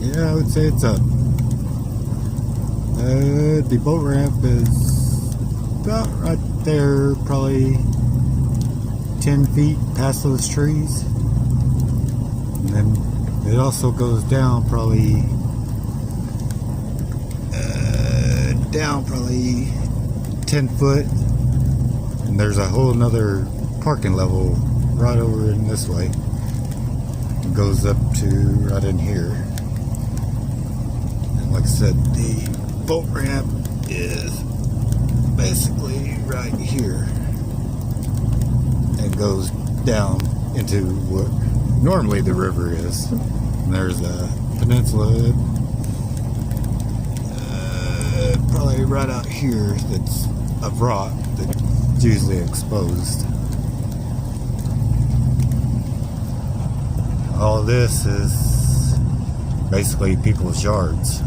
Yeah, I would say it's up. The boat ramp is about right there, probably 10 feet past those trees. And then it also goes down probably 10 foot. And there's a whole nother parking level right over in this way. It goes up to right in here. And like I said, the boat ramp is basically right here. And goes down into what normally the river is. And there's a peninsula probably right out here that's of rock that's usually exposed. All of this is basically people's yards.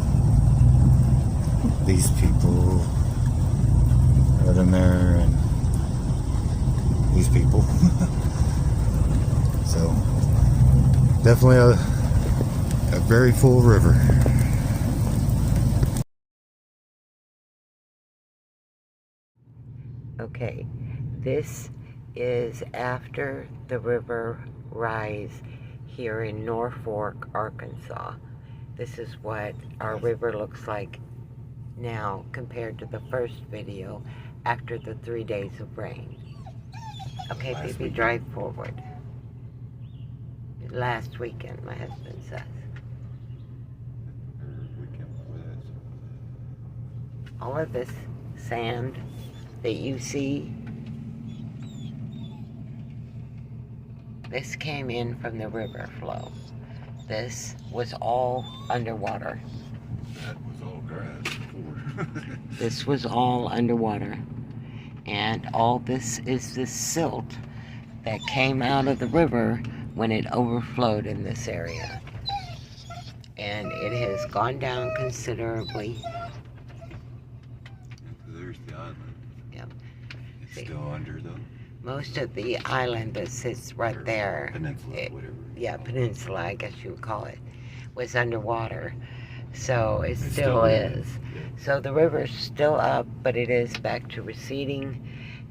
These people right in there and these people. So definitely a very full river. Okay, this is after the river rise here in Norfolk, Arkansas. This is what our river looks like now compared to the first video after the 3 days of rain. Okay, baby, drive forward. Last weekend, my husband says. All of this sand that you see, this came in from the river flow. This was all underwater. That was all grass before. This was all underwater. And all this is this silt that came out of the river when it overflowed in this area. And it has gone down considerably. There's the island. Yep. It's still under though. Most of the island that sits right there, Peninsula, whatever. Yeah, peninsula, I guess you would call it, was underwater. So it still still is. Yeah. So the river's still up, but it is back to receding.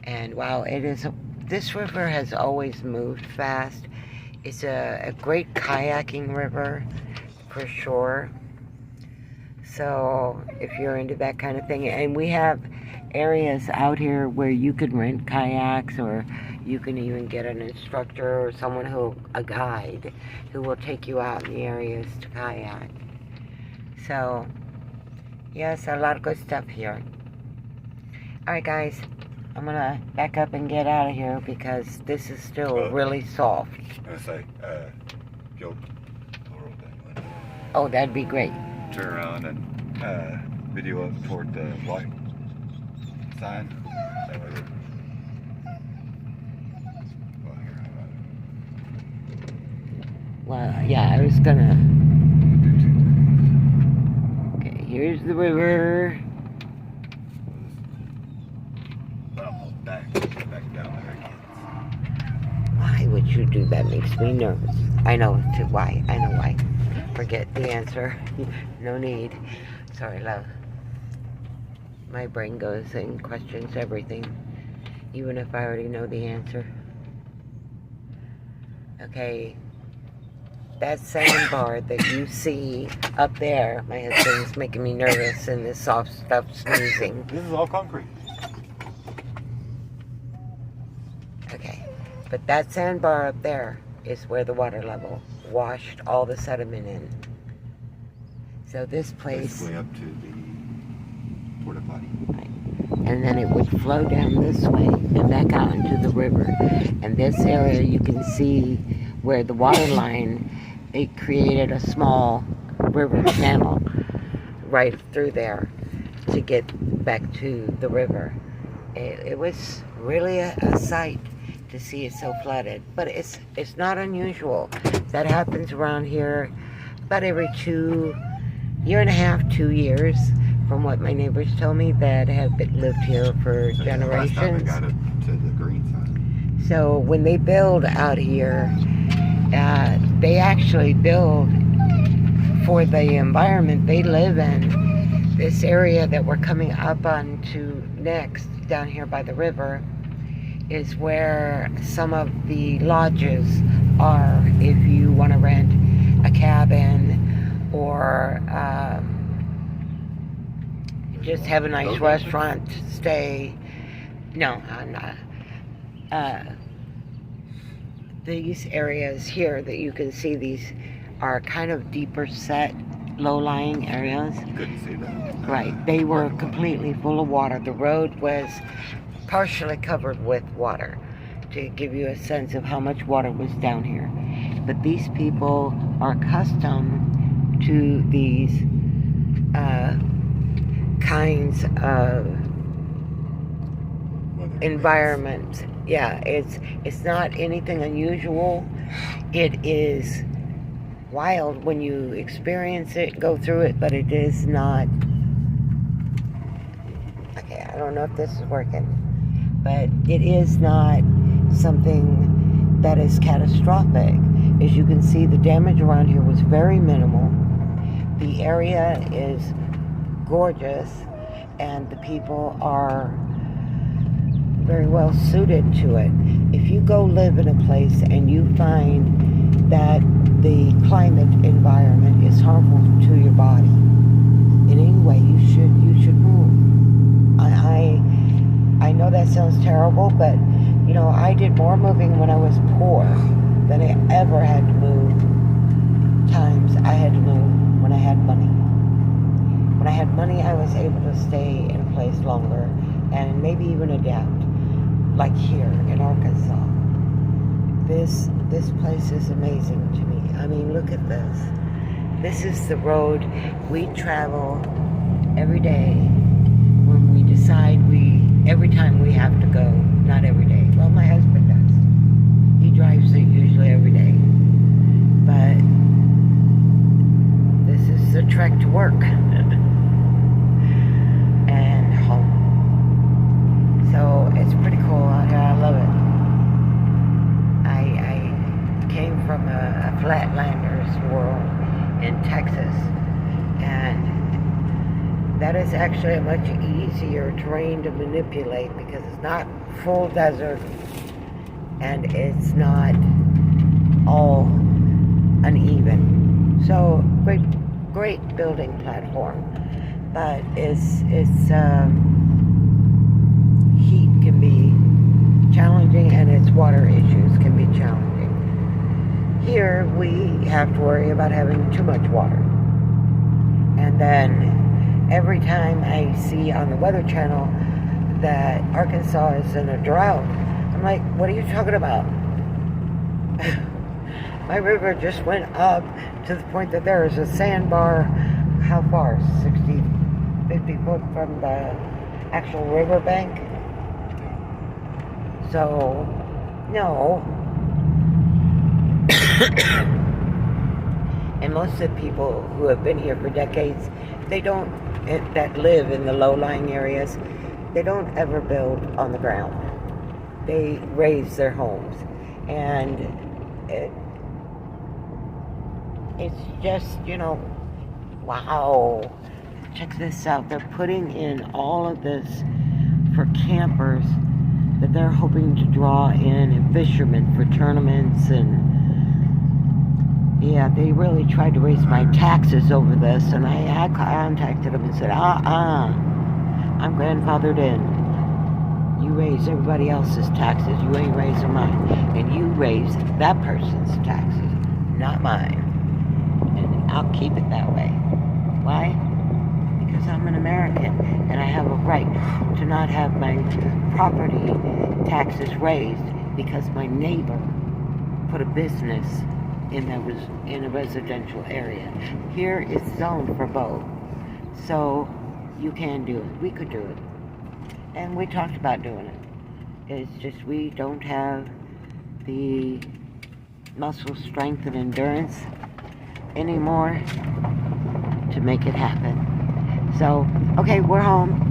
And while it is, this river has always moved fast. It's a great kayaking river, for sure. So if you're into that kind of thing, and we have areas out here where you could rent kayaks, or you can even get an instructor or someone a guide who will take you out in the areas to kayak. So yes, a lot of good stuff here. Alright guys, I'm gonna back up and get out of here because this is still really soft. I say, Joe, Oh, that'd be great. turn around and video up toward the white sign. That way Well, yeah, I was gonna. Okay, here's the river. back down there again. Why would you do that? Makes me nervous. I know why. I know why. Forget the answer. No need. Sorry, love. My brain goes and questions everything, even if I already know the answer. Okay. That sandbar that you see up there, my husband's making me nervous and this soft stuff sneezing. This is all concrete. Okay, but that sandbar up there is where the water level washed all the sediment in. So this place, Way up to the porta potty. right, and then it would flow down this way and back out into the river. And this area you can see where the water line, it created a small river channel right through there to get back to the river. It was really a sight to see it so flooded, but it's not unusual. That happens around here about every 1.5 2 years, from what my neighbors told me that have lived here for generations. Last time I got it to the green side. So when they build out here, they actually build for the environment they live in. This area that we're coming up onto next, down here by the river, is where some of the lodges are if you want to rent a cabin or just have a nice restaurant stay. No, I'm not. These areas here that you can see, these are kind of deeper set, low-lying areas. Couldn't see that. Right, they were completely full of water. The road was partially covered with water, to give you a sense of how much water was down here. But these people are accustomed to these kinds of environments. Yeah, it's not anything unusual. It is wild when you experience it, go through it, but it is not. Okay, I don't know if this is working, but it is not something that is catastrophic. As you can see, the damage around here was very minimal. The area is gorgeous, and the people are very well suited to it. If you go live in a place and you find that the climate environment is harmful to your body in any way, you should move. I know that sounds terrible, but you know, I did more moving when I was poor than I ever had to move. Times I had to move when I had money. When I had money, I was able to stay in a place longer and maybe even adapt. Like here in Arkansas. This place is amazing to me. I mean, look at this. This is the road we travel every day when we decide every time we have to go. Not every day. Well, my husband does. He drives it usually every day. But this is the trek to work. And home. So it's pretty cool out here. I love it. I came from a flatlanders world in Texas, and that is actually a much easier terrain to manipulate because it's not full desert and it's not all uneven. So great building platform, but it's heat can be challenging and its water issues can be challenging. Here we have to worry about having too much water. And then every time I see on the Weather Channel that Arkansas is in a drought, I'm like, what are you talking about? My river just went up to the point that there is a sandbar, how far? 60, 50 foot from the actual riverbank. So, no. And most of the people who have been here for decades, that live in the low-lying areas, they don't ever build on the ground. They raise their homes. And it's just, wow. Check this out. They're putting in all of this for campers that they're hoping to draw in and fishermen for tournaments. And yeah, they really tried to raise my taxes over this, and I contacted them and said, I'm grandfathered in. You raise everybody else's taxes, you ain't raising mine. And you raise that person's taxes, not mine. And I'll keep it that way. Why? Because I'm an American and I have a right to not have my property taxes raised because my neighbor put a business in a residential area. Here it's zoned for both. So you can do it. We could do it. And we talked about doing it. It's just we don't have the muscle strength and endurance anymore to make it happen. So, okay, we're home.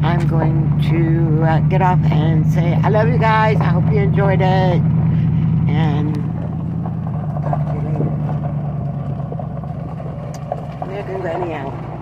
I'm going to get off and say I love you guys. I hope you enjoyed it. And talk to you later. American Granny out.